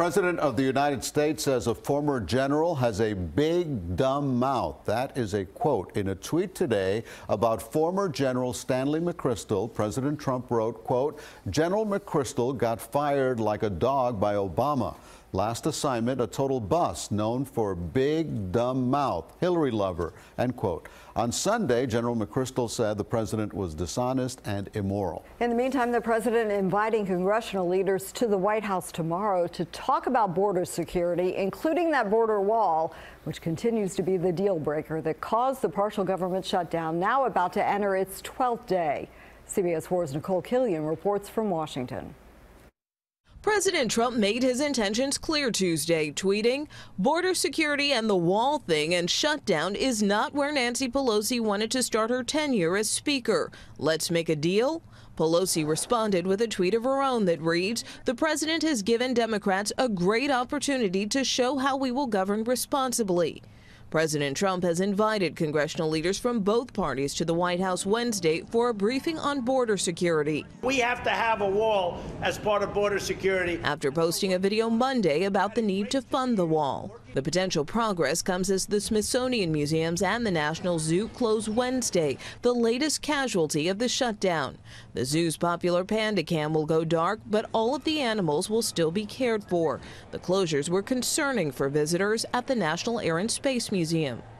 President of the United States says a former general has a big, dumb mouth. That is a quote. In a tweet today about former General Stanley McChrystal, President Trump wrote, quote, "General McChrystal got fired like a dog by Obama. Last assignment, a total bust, known for big, dumb mouth, Hillary lover," end quote. On Sunday, General McChrystal said the president was dishonest and immoral. In the meantime, the president inviting congressional leaders to the White House tomorrow to talk about border security, including that border wall, which continues to be the deal breaker that caused the partial government shutdown, now about to enter its 12th day. CBS 4's Nicole Killian reports from Washington. President Trump made his intentions clear Tuesday, tweeting, "Border security and the wall thing and shutdown is not where Nancy Pelosi wanted to start her tenure as Speaker. Let's make a deal?" Pelosi responded with a tweet of her own that reads, "The president has given Democrats a great opportunity to show how we will govern responsibly." President Trump has invited congressional leaders from both parties to the White House Wednesday for a briefing on border security. We have to have a wall as part of border security. After posting a video Monday about the need to fund the wall. The potential progress comes as the Smithsonian Museums and the National Zoo close Wednesday, the latest casualty of the shutdown. The zoo's popular panda cam will go dark, but all of the animals will still be cared for. The closures were concerning for visitors at the National Air and Space Museum.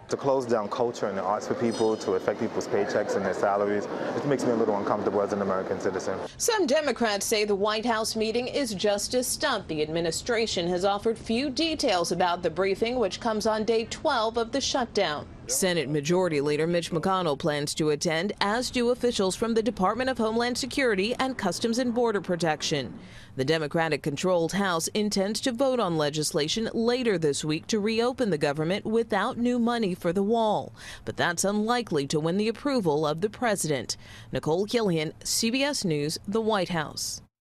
To close down culture and the arts for people, to affect people's paychecks and their salaries, it makes me a little uncomfortable as an American citizen. Some Democrats say the White House meeting is just a stunt. The administration has offered few details about the briefing, which comes on day 12 of the shutdown. Senate Majority Leader Mitch McConnell plans to attend, as do officials from the Department of Homeland Security and Customs and Border Protection. The Democratic-controlled House intends to vote on legislation later this week to reopen the government without new money for the wall. But that's unlikely to win the approval of the president. Nicole Killian, CBS News, the White House.